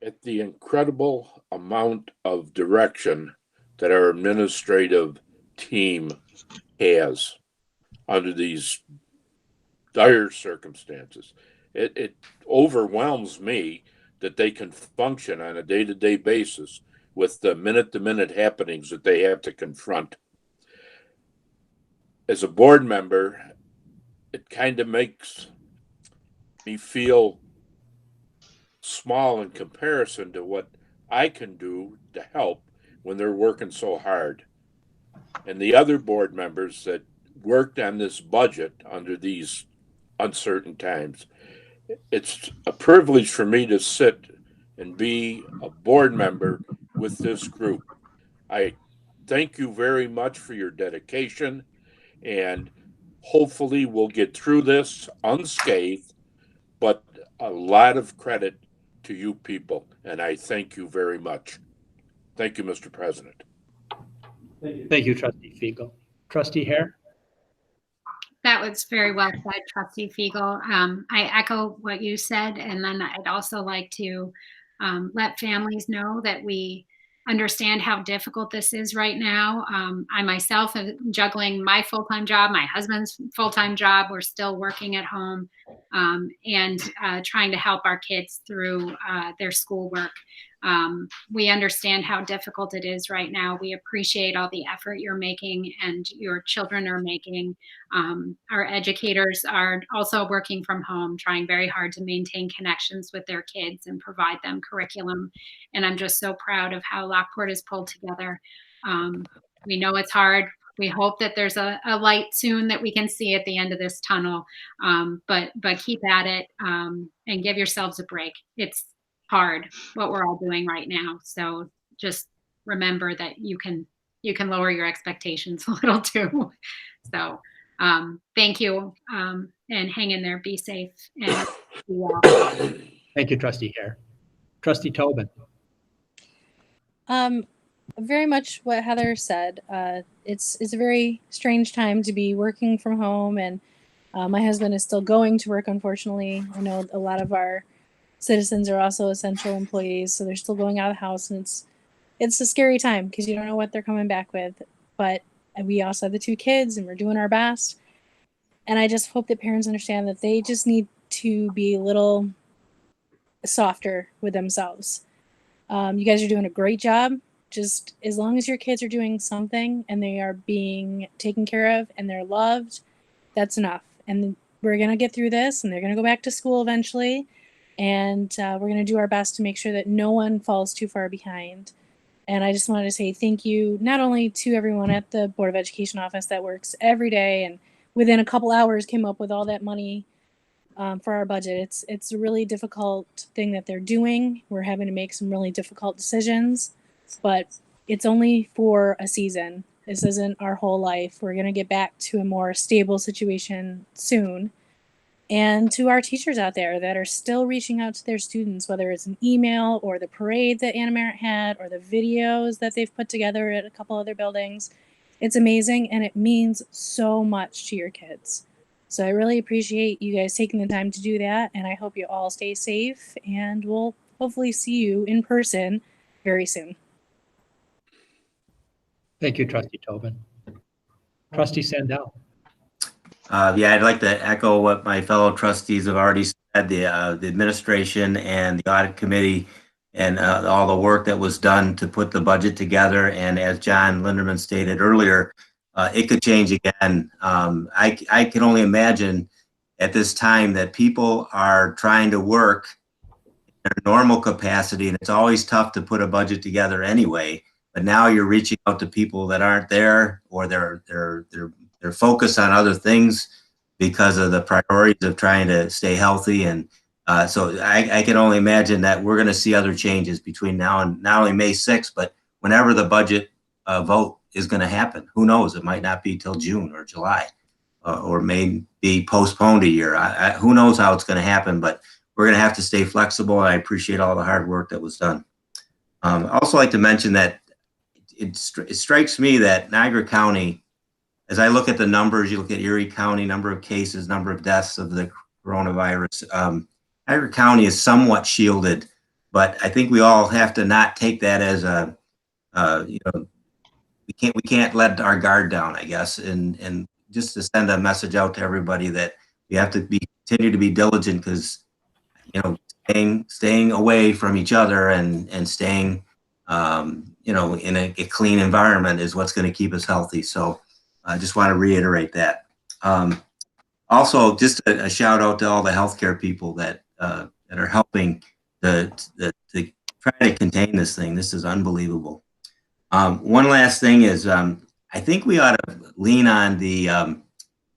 at the incredible amount of direction that our administrative team has under these dire circumstances. It overwhelms me that they can function on a day-to-day basis with the minute-to-minute happenings that they have to confront. As a board member, it kind of makes me feel small in comparison to what I can do to help when they're working so hard. And the other board members that worked on this budget under these uncertain times, it's a privilege for me to sit and be a board member with this group. I thank you very much for your dedication, and hopefully we'll get through this unscathed, but a lot of credit to you people, and I thank you very much. Thank you, Mr. President. Thank you, Trustee Fiegel. Trustee Hare? That was very well said, Trustee Fiegel. I echo what you said, and then I'd also like to let families know that we understand how difficult this is right now. I myself am juggling my full-time job, my husband's full-time job. We're still working at home and trying to help our kids through their schoolwork. We understand how difficult it is right now. We appreciate all the effort you're making and your children are making. Our educators are also working from home, trying very hard to maintain connections with their kids and provide them curriculum. And I'm just so proud of how Lockport is pulled together. We know it's hard. We hope that there's a light soon that we can see at the end of this tunnel. But keep at it and give yourselves a break. It's hard what we're all doing right now. So just remember that you can lower your expectations a little too. So thank you and hang in there. Be safe and be well. Thank you, Trustee Hare. Trustee Tobin. Very much what Heather said. It's a very strange time to be working from home, and my husband is still going to work, unfortunately. I know a lot of our citizens are also essential employees, so they're still going out of the house, and it's a scary time because you don't know what they're coming back with. But we also have the 2 kids, and we're doing our best. And I just hope that parents understand that they just need to be a little softer with themselves. You guys are doing a great job. Just as long as your kids are doing something and they are being taken care of and they're loved, that's enough. And we're going to get through this, and they're going to go back to school eventually. And we're going to do our best to make sure that no one falls too far behind. And I just wanted to say thank you, not only to everyone at the Board of Education office that works every day and within a couple hours came up with all that money for our budget. It's a really difficult thing that they're doing. We're having to make some really difficult decisions, but it's only for a season. This isn't our whole life. We're going to get back to a more stable situation soon. And to our teachers out there that are still reaching out to their students, whether it's an email or the parade that Anna Merritt had or the videos that they've put together at a couple other buildings, it's amazing, and it means so much to your kids. So I really appreciate you guys taking the time to do that, and I hope you all stay safe, and we'll hopefully see you in person very soon. Thank you, Trustee Tobin. Trustee Sandell. Yeah, I'd like to echo what my fellow trustees have already said. The administration and the audit committee and all the work that was done to put the budget together. And as John Linderman stated earlier, it could change again. I can only imagine at this time that people are trying to work in their normal capacity, and it's always tough to put a budget together anyway. But now you're reaching out to people that aren't there, or they're focused on other things because of the priorities of trying to stay healthy. And so I can only imagine that we're going to see other changes between now and not only May 6th, but whenever the budget vote is going to happen. Who knows? It might not be till June or July, or may be postponed a year. Who knows how it's going to happen, but we're going to have to stay flexible. And I appreciate all the hard work that was done. I also like to mention that it strikes me that Niagara County, as I look at the numbers, you look at Erie County, number of cases, number of deaths of the coronavirus, Niagara County is somewhat shielded, but I think we all have to not take that as a, we can't let our guard down, I guess, and just to send a message out to everybody that we have to continue to be diligent, because staying away from each other and staying in a clean environment is what's going to keep us healthy. So I just want to reiterate that. Also, just a shout out to all the healthcare people that are helping to try to contain this thing. This is unbelievable. One last thing is, I think we ought to lean on the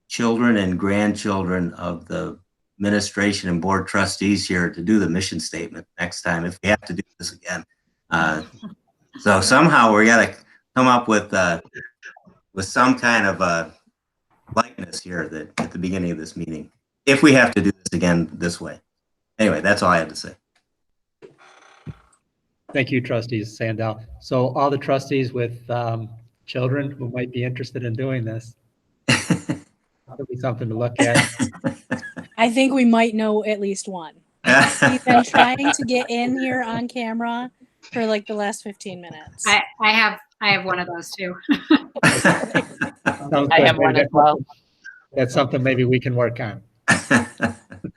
children and grandchildren of the administration and board trustees here to do the mission statement next time if we have to do this again. So somehow we got to come up with some kind of likeness here that at the beginning of this meeting, if we have to do this again this way. Anyway, that's all I had to say. Thank you, trustees Sandell. So all the trustees with children who might be interested in doing this, that'll be something to look at. I think we might know at least one. He's been trying to get in here on camera for like the last 15 minutes. I have one of those too. I have one as well. That's something maybe we can work on.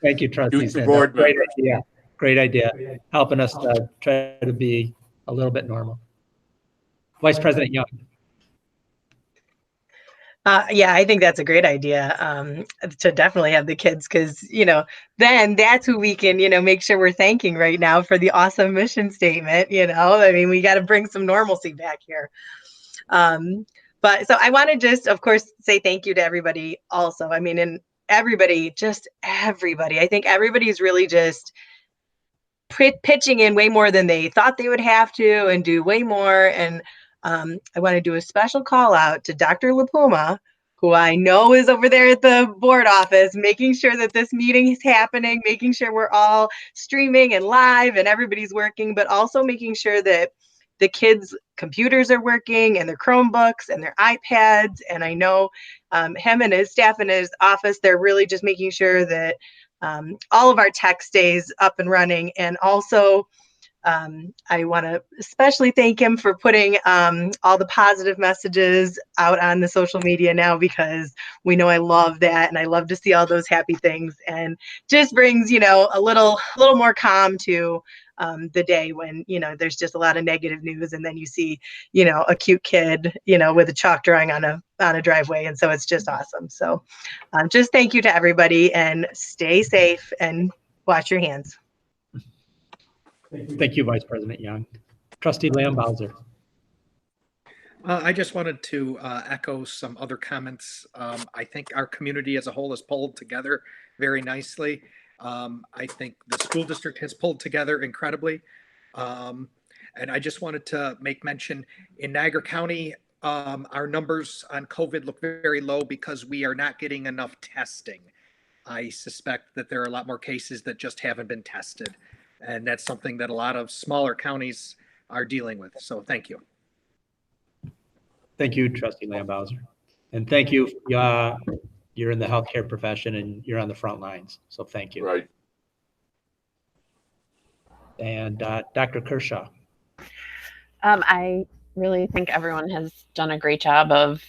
Thank you, trustees. Future board Great members. idea. Great idea. Helping us try to be a little bit normal. Vice President Young. Yeah, I think that's a great idea, to definitely have the kids, because, then that's who we can, make sure we're thanking right now for the awesome mission statement. I mean, we got to bring some normalcy back here. But so I want to just, of course, say thank you to everybody also. I mean, and everybody, just everybody. I think everybody's really just pitching in way more than they thought they would have to, and do way more. And I want to do a special call out to Dr. LaPuma, who I know is over there at the board office, making sure that this meeting is happening, making sure we're all streaming and live and everybody's working, but also making sure that the kids' computers are working and their Chromebooks and their iPads. And I know him and his staff in his office, they're really just making sure that all of our tech stays up and running. And also, I want to especially thank him for putting all the positive messages out on the social media now, because we know I love that, and I love to see all those happy things, and just brings a little more calm to the day when there's just a lot of negative news, and then you see a cute kid with a chalk drawing on a driveway, and so it's just awesome. So just thank you to everybody, and stay safe and wash your hands. Thank you, Vice President Young. Trustee Lamb-Bowser. I just wanted to echo some other comments. I think our community as a whole has pulled together very nicely. I think the school district has pulled together incredibly. And I just wanted to make mention, in Niagara County, our numbers on COVID look very low because we are not getting enough testing. I suspect that there are a lot more cases that just haven't been tested. And that's something that a lot of smaller counties are dealing with. So thank you. Thank you, Trustee Lamb-Bowser. And thank you. You're in the healthcare profession and you're on the front lines. So thank you. Right. And Dr. Kershaw. I really think everyone has done a great job of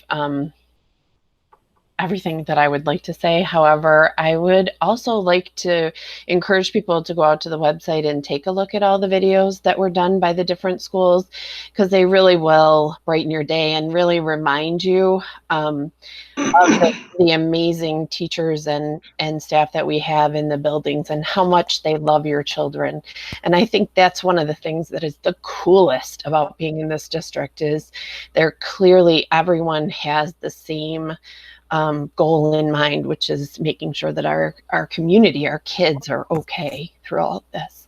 everything that I would like to say. However, I would also like to encourage people to go out to the website and take a look at all the videos that were done by the different schools, because they really will brighten your day and really remind you of the amazing teachers and staff that we have in the buildings and how much they love your children. And I think that's one of the things that is the coolest about being in this district is they're clearly, everyone has the same goal in mind, which is making sure that our community, our kids are okay through all of this.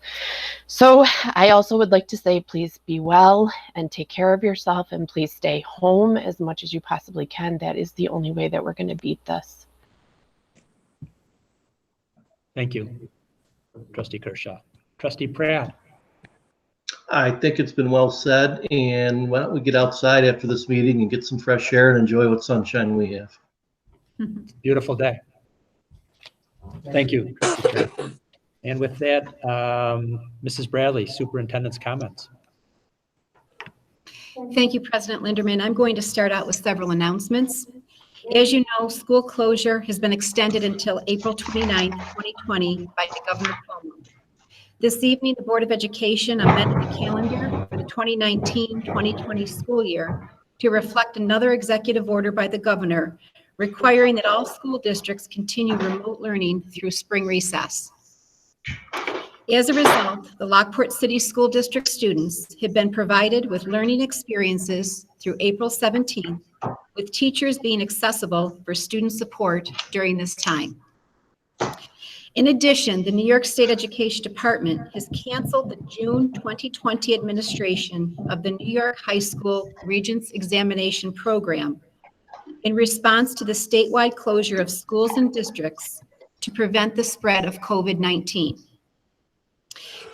So I also would like to say, please be well and take care of yourself, and please stay home as much as you possibly can. That is the only way that we're going to beat this. Thank you, Trustee Kershaw. Trustee Pratt. I think it's been well said, and why don't we get outside after this meeting and get some fresh air and enjoy what sunshine we have. Beautiful day. Thank you, Trustee Pratt. And with that, Mrs. Bradley, Superintendent's comments. Thank you, President Linderman. I'm going to start out with several announcements. As you know, school closure has been extended until April 29th, 2020 by the Governor Cuomo. This evening, the Board of Education amended the calendar for the 2019-2020 school year to reflect another executive order by the governor requiring that all school districts continue remote learning through spring recess. As a result, the Lockport City School District students have been provided with learning experiences through April 17th, with teachers being accessible for student support during this time. In addition, the New York State Education Department has canceled the June 2020 administration of the New York High School Regents Examination Program in response to the statewide closure of schools and districts to prevent the spread of COVID-19.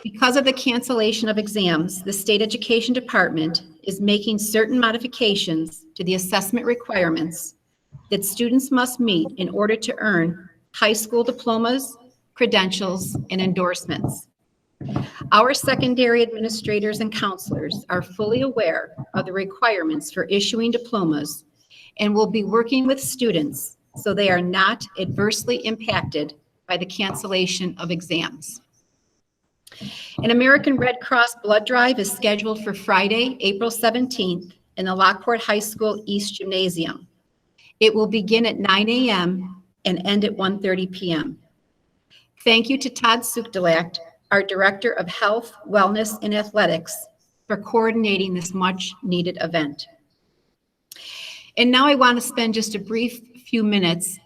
Because of the cancellation of exams, the State Education Department is making certain modifications to the assessment requirements that students must meet in order to earn high school diplomas, credentials, and endorsements. Our secondary administrators and counselors are fully aware of the requirements for issuing diplomas and will be working with students so they are not adversely impacted by the cancellation of exams. An American Red Cross blood drive is scheduled for Friday, April 17th in the Lockport High School East Gymnasium. It will begin at 9 a.m. and end at 1:30 p.m. Thank you to Todd Sukdalact, our Director of Health, Wellness, and Athletics, for coordinating this much-needed event. And now I want to spend just a brief few minutes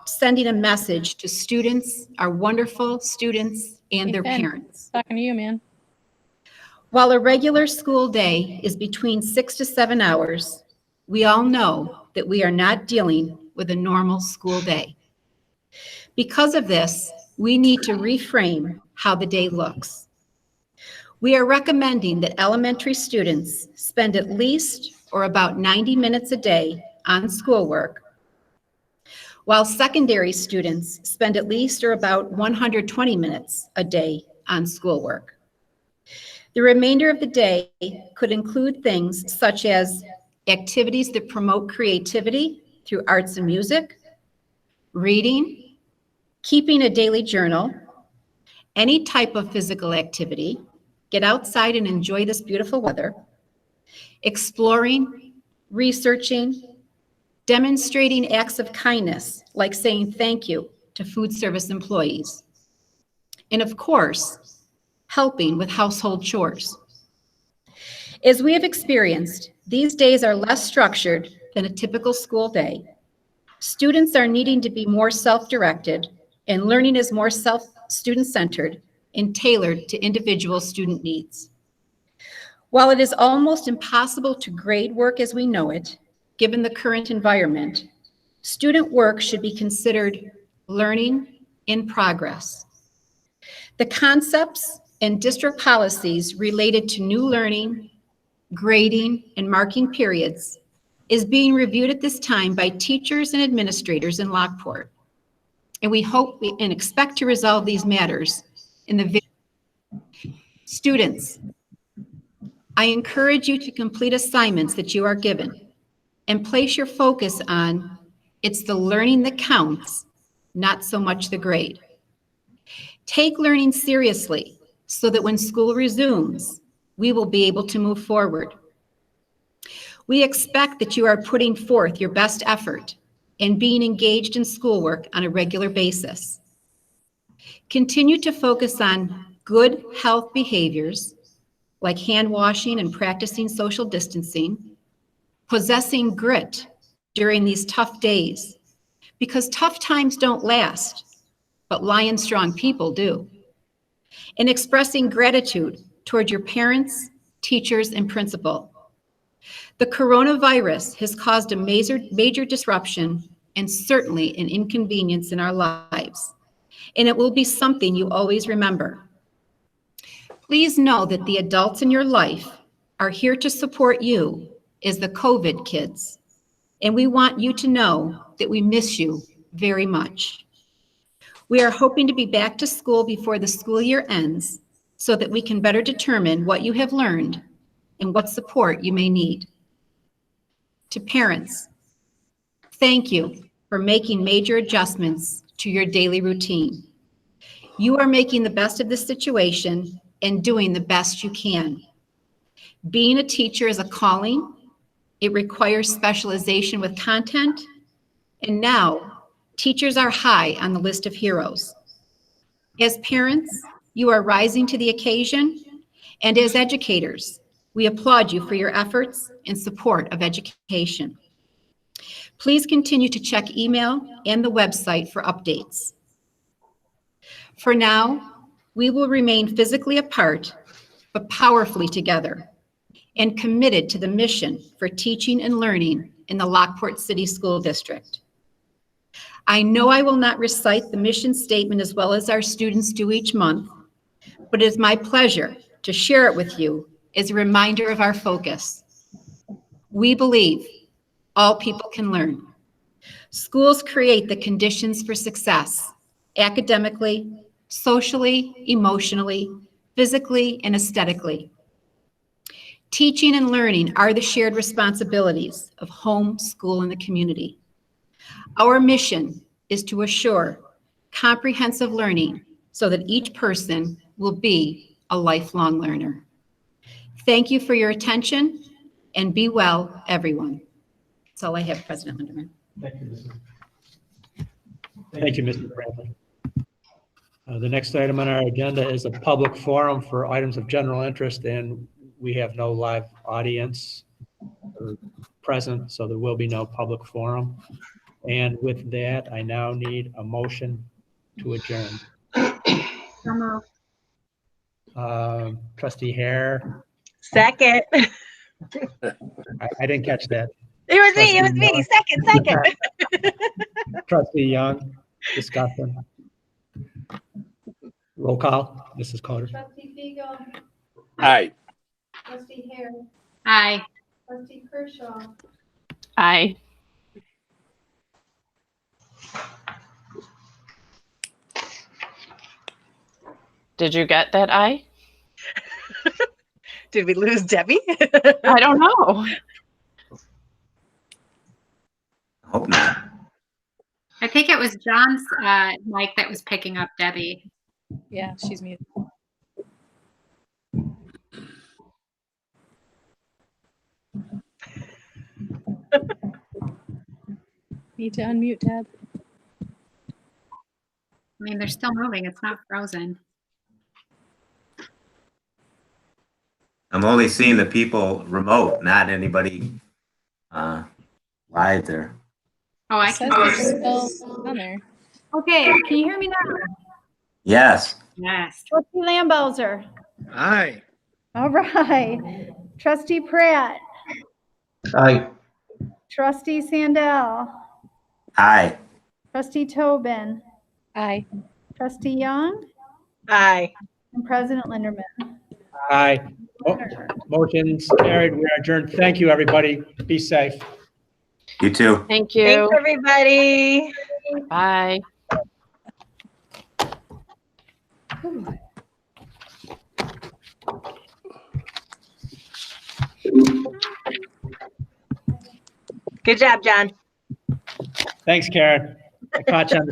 sending a message to students, our wonderful students, and their parents. Talking to you, man. While a regular school day is between 6 to 7 hours, we all know that we are not dealing with a normal school day. Because of this, we need to reframe how the day looks. We are recommending that elementary students spend at least or about 90 minutes a day on schoolwork, while secondary students spend at least or about 120 minutes a day on schoolwork. The remainder of the day could include things such as activities that promote creativity through arts and music, reading, keeping a daily journal, any type of physical activity, get outside and enjoy this beautiful weather, exploring, researching, demonstrating acts of kindness, like saying thank you to food service employees, and of course, helping with household chores. As we have experienced, these days are less structured than a typical school day. Students are needing to be more self-directed, and learning is more student-centered and tailored to individual student needs. While it is almost impossible to grade work as we know it, given the current environment, student work should be considered learning in progress. The concepts and district policies related to new learning, grading, and marking periods is being reviewed at this time by teachers and administrators in Lockport. And we hope and expect to resolve these matters in the students. I encourage you to complete assignments that you are given and place your focus on It's the learning that counts, not so much the grade. Take learning seriously so that when school resumes, we will be able to move forward. We expect that you are putting forth your best effort and being engaged in schoolwork on a regular basis. Continue to focus on good health behaviors like hand washing and practicing social distancing, possessing grit during these tough days, because tough times don't last, but lion strong people do. And expressing gratitude toward your parents, teachers, and principal. The coronavirus has caused a major disruption and certainly an inconvenience in our lives, and it will be something you always remember. Please know that the adults in your life are here to support you as the COVID kids, and we want you to know that we miss you very much. We are hoping to be back to school before the school year ends so that we can better determine what you have learned and what support you may need. To parents, thank you for making major adjustments to your daily routine. You are making the best of this situation and doing the best you can. Being a teacher is a calling. It requires specialization with content. And now, teachers are high on the list of heroes. As parents, you are rising to the occasion. And as educators, we applaud you for your efforts in support of education. Please continue to check email and the website for updates. For now, we will remain physically apart, but powerfully together, and committed to the mission for teaching and learning in the Lockport City School District. I know I will not recite the mission statement as well as our students do each month, but it is my pleasure to share it with you as a reminder of our focus. We believe all people can learn. Schools create the conditions for success, academically, socially, emotionally, physically, and aesthetically. Teaching and learning are the shared responsibilities of home, school, and the community. Our mission is to assure comprehensive learning so that each person will be a lifelong learner. Thank you for your attention, and be well, everyone. That's all I have, President Linderman. Thank you, Mrs. Bradley. The next item on our agenda is a public forum for items of general interest, and we have no live audience present, so there will be no public forum. And with that, I now need a motion to adjourn. Trustee Hare. Second. I didn't catch that. It was me. Second. Trustee Young, discussion. Roll call, Mrs. Carter. Trustee Fiegel. Aye. Trustee Hare. Aye. Trustee Kershaw. Aye. Did you get that aye? Did we lose Debbie? I don't know. Hope not. I think it was John's mic that was picking up Debbie. Yeah, she's muted. Need to unmute, Deb. I mean, they're still moving. It's not frozen. I'm only seeing the people remote, not anybody live there. Oh, I It can. says they're still on there. Okay, can you hear me now? Yes. Yes. Trustee Lambauser. Aye. All right. Trustee Pratt. Aye. Trustee Sandell. Aye. Trustee Tobin. Aye. Trustee Young. Aye. And President Linderman. Aye. Motion's carried. We are adjourned. Thank you, everybody. Be safe. You too. Thank you. Thanks, everybody. Bye. Good job, John. Thanks, Karen. I caught you on the